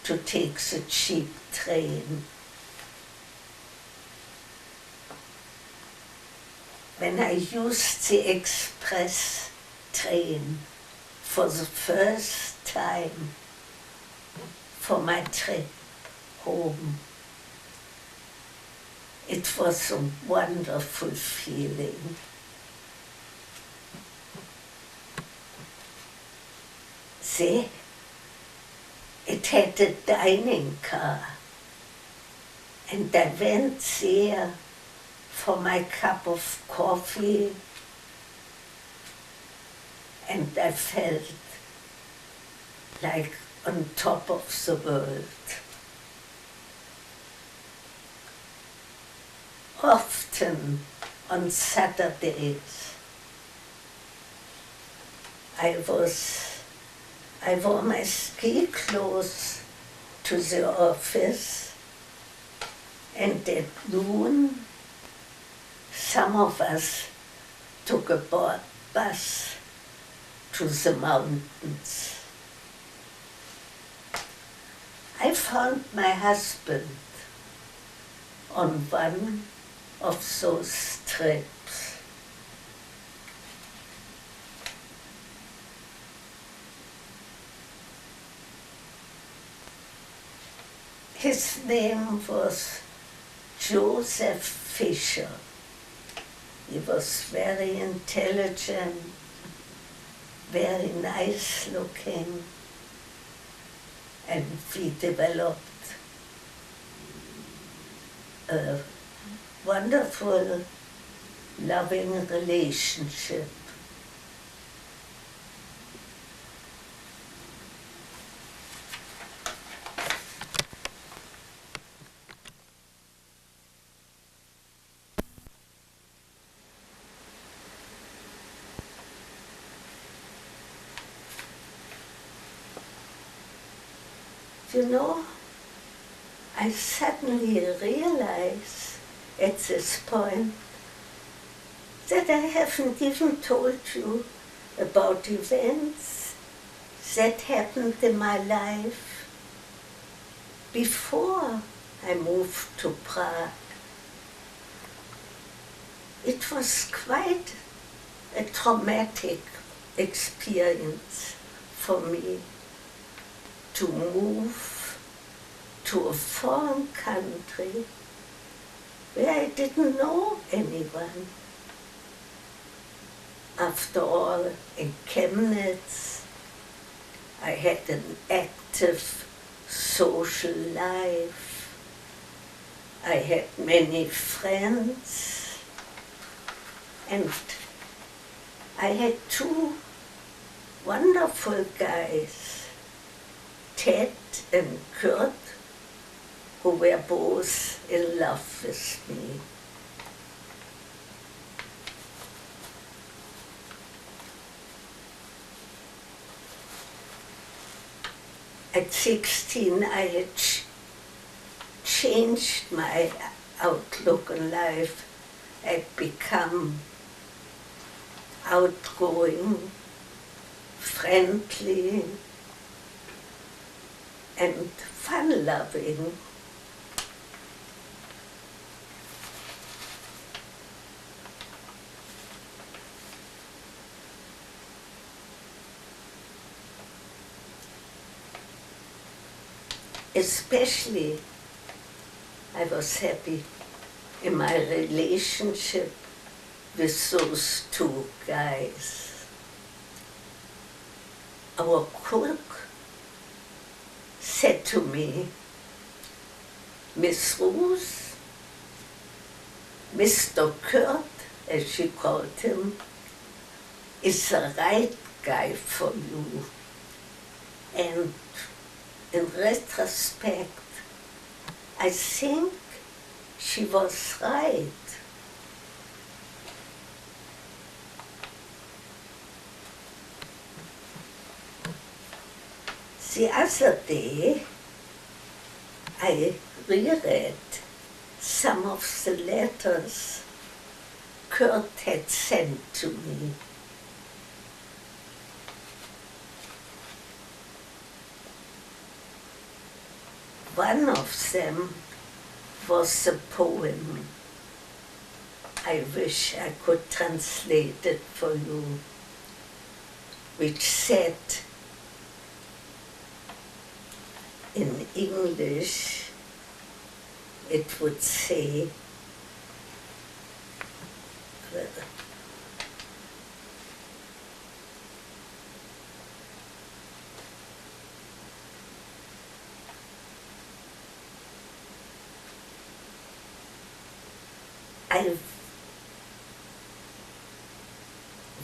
to take the cheap train. When I used the express train for the first time for my trip home, it was a wonderful feeling. See, it had a dining car, and I went there for my cup of coffee, and I felt like on top of the world. Often on Saturdays, I wore my ski clothes to the office, and at noon, some of us took a bus to the mountains. I found my husband on one of those trips. His name was Joseph Fisher. He was very intelligent, very nice looking, and we developed a wonderful, loving relationship. You know, I suddenly realize at this point that I haven't even told you about events that happened in my life before I moved to Prague. It was quite a traumatic experience for me to move to a foreign country where I didn't know anyone. After all, in Chemnitz, I had an active social life. I had many friends, and I had two wonderful guys, Ted and Kurt, who were both in love with me. At 16, I had changed my outlook on life. I'd become outgoing, friendly, and fun-loving. Especially, I was happy in my relationship with those two guys. Our cook said to me, "Miss Ruth, Mr. Kurt," as she called him, "is the right guy for you." And in retrospect, I think she was right. The other day, I reread some of the letters Kurt had sent to me. One of them was a poem. I wish I could translate it for you, which said in English, it would say,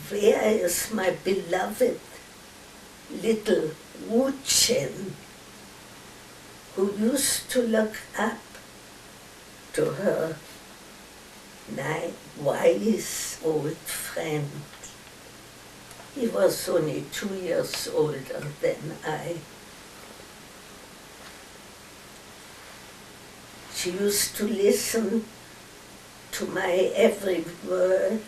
where is my beloved little Wuchen, who used to look up to her wise old friend. He was only 2 years older than I. She used to listen to my every word,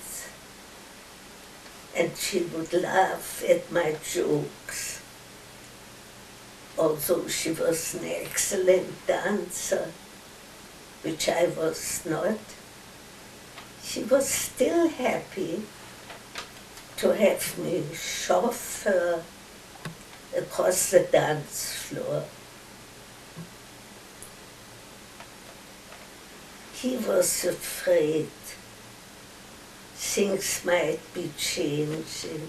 and she would laugh at my jokes. Although she was an excellent dancer, which I was not, she was still happy to have me shove her across the dance floor. He was afraid things might be changing.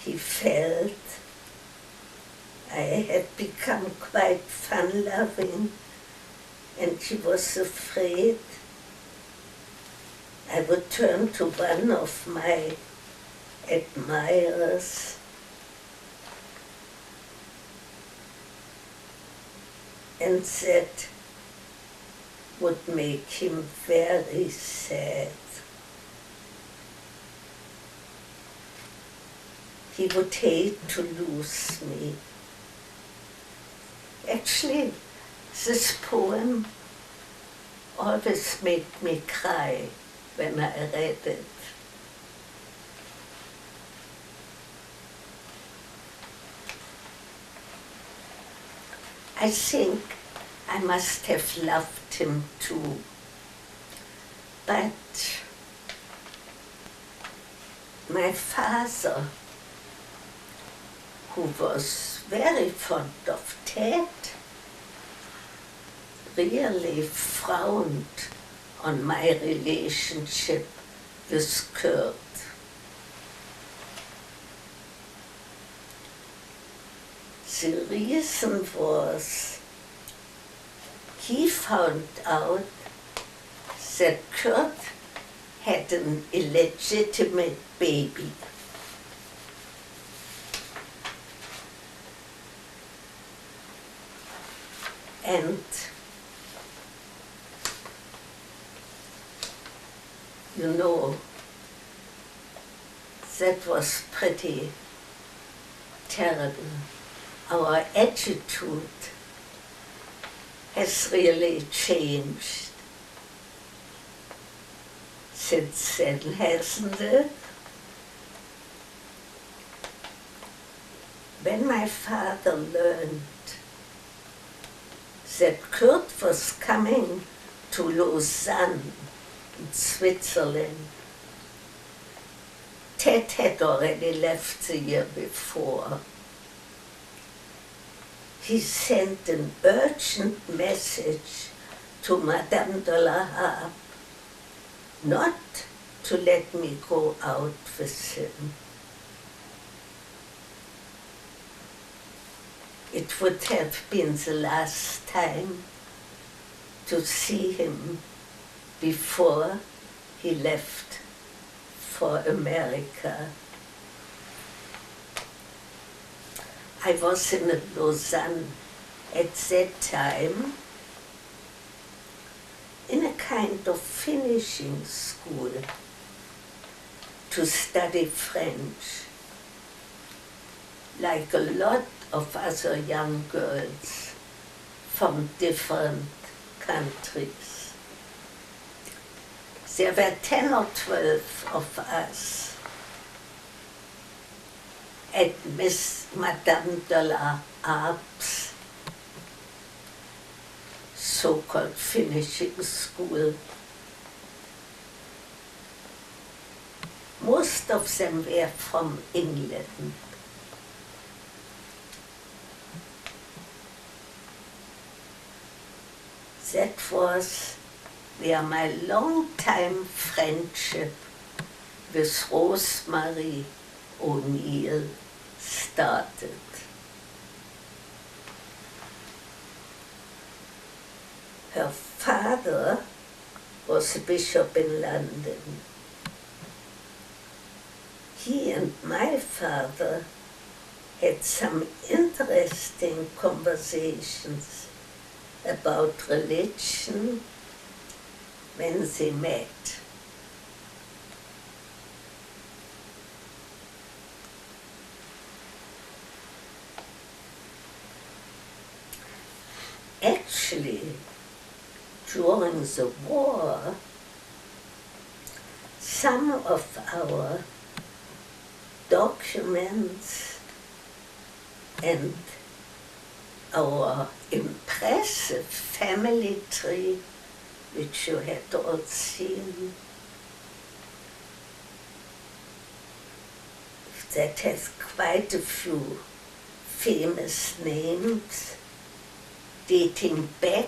He felt I had become quite fun-loving, and he was afraid I would turn to one of my admirers and that would make him very sad. He would hate to lose me. Actually, this poem always made me cry when I read it. I think I must have loved him too, but my father, who was very fond of Ted, really frowned on my relationship with Kurt. The reason was he found out that Kurt had an illegitimate baby. And you know, that was pretty terrible. Our attitude has really changed since then, hasn't it? When my father learned that Kurt was coming to Lausanne in Switzerland, Ted had already left the year before. He sent an urgent message to Madame de la Harpe not to let me go out with him. It would have been the last time to see him before he left for America. I was in Lausanne at that time in a kind of finishing school to study French, like a lot of other young girls from different countries. There were 10 or 12 of us at Miss Madame de la Harpe's so-called finishing school. Most of them were from England. That was where my long-time friendship with Rosemary O'Neill started. Her father was a bishop in London. He and my father had some interesting conversations about religion when they met. Actually, during the war, some of our documents and our impressive family tree, which you had all seen, that has quite a few famous names dating back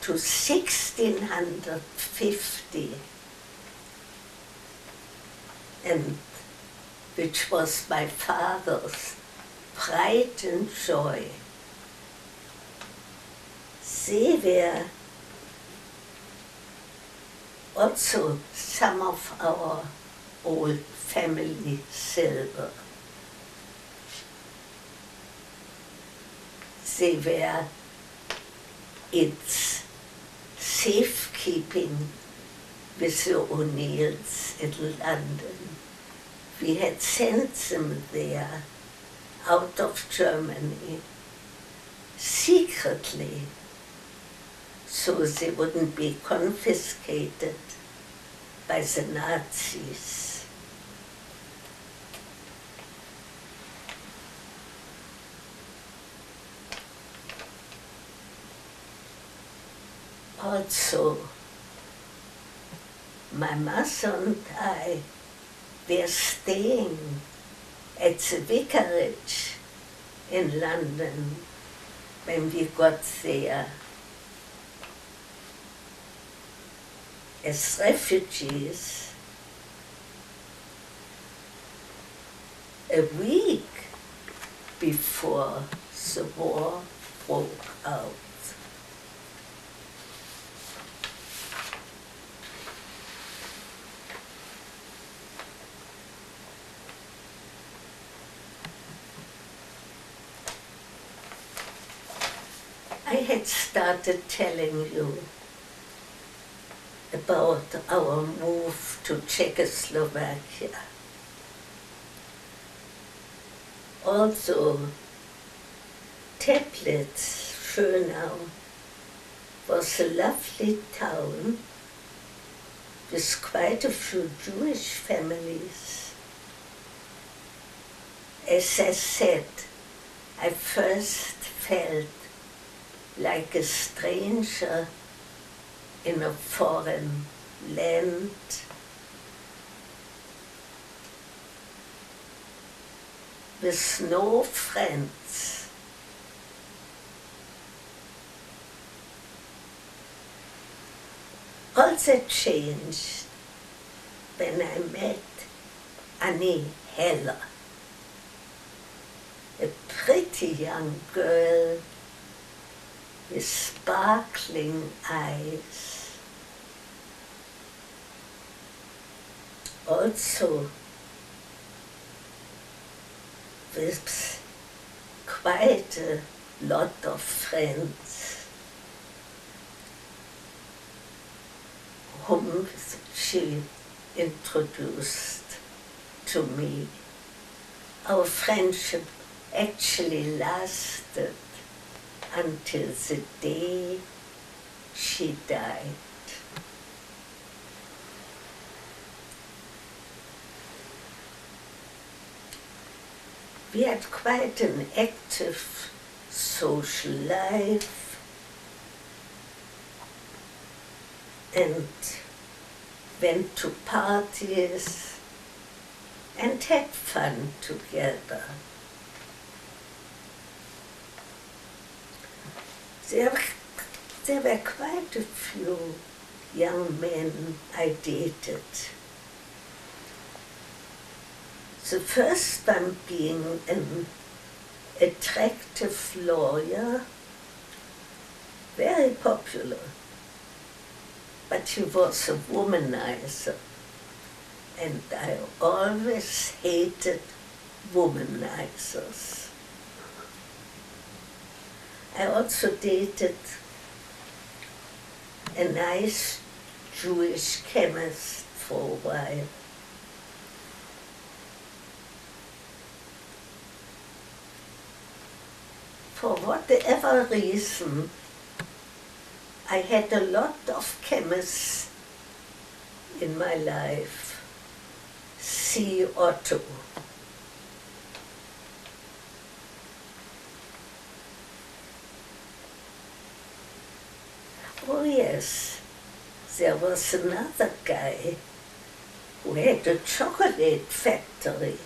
to 1650, and which was my father's pride and joy. They were also some of our old family silver. They were its safekeeping with the O'Neills in London. We had sent them there out of Germany secretly, so they wouldn't be confiscated by the Nazis. Also, my mother and I were staying at the vicarage in London when we got there as refugees. A week before the war broke out. I had started telling you about our move to Czechoslovakia. Also, Teplitz, Schönau, was a lovely town with quite a few Jewish families. As I said, I first felt like a stranger in a foreign land. With no friends. All that changed when I met Annie Heller, a pretty young girl with sparkling eyes. Also with quite a lot of friends whom she introduced to me. Our friendship actually lasted until the day she died. We had quite an active social life and went to parties and had fun together. There were quite a few young men I dated. The first one being an attractive lawyer, very popular, but he was a womanizer, and I always hated womanizers. I also dated a nice Jewish chemist for a while. For whatever reason, I had a lot of chemists in my life. C. Otto. Oh yes, there was another guy who had a chocolate factory.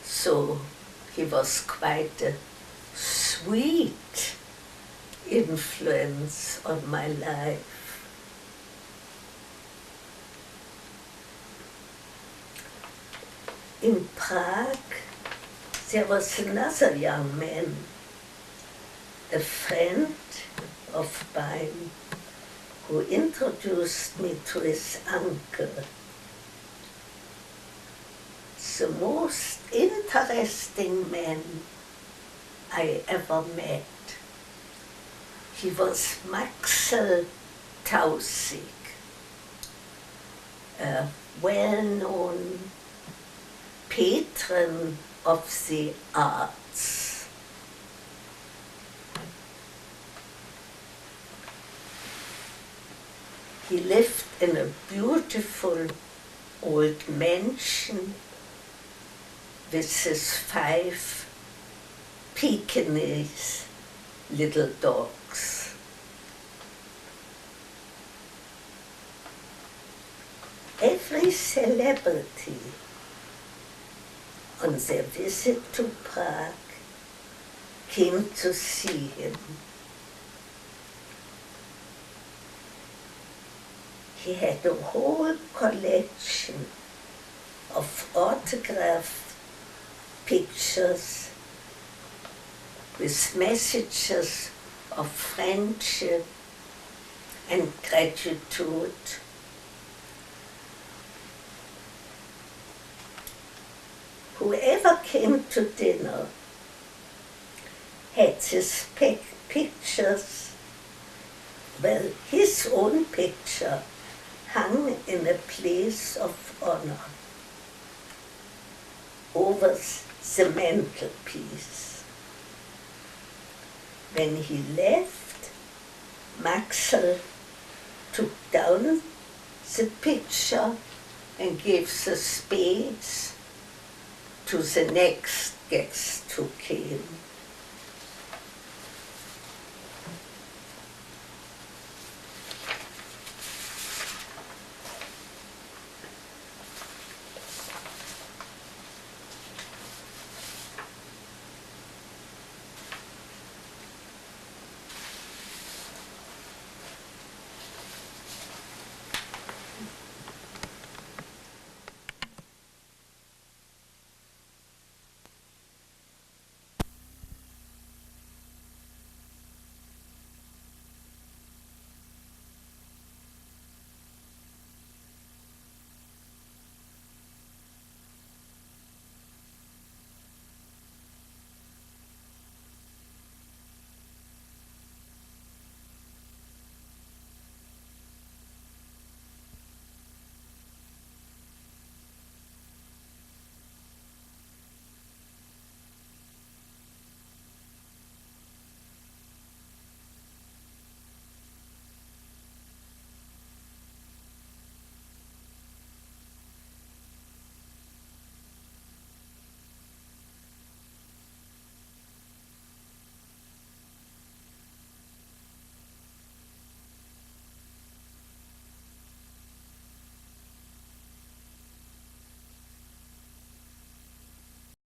So he was quite a sweet influence on my life. In Prague, there was another young man, a friend of mine, who introduced me to his uncle. The most interesting man I ever met. He was Maxel Tausig, a well-known patron of the arts. He lived in a beautiful old mansion with his 5 Pekingese little dogs. Every celebrity on their visit to Prague came to see him. He had a whole collection of autographed pictures with messages of friendship and gratitude. Whoever came to dinner had his pictures, well, his own picture hung in a place of honor over the mantelpiece. When he left, Maxel took down the picture and gave the spades to the next guest who came.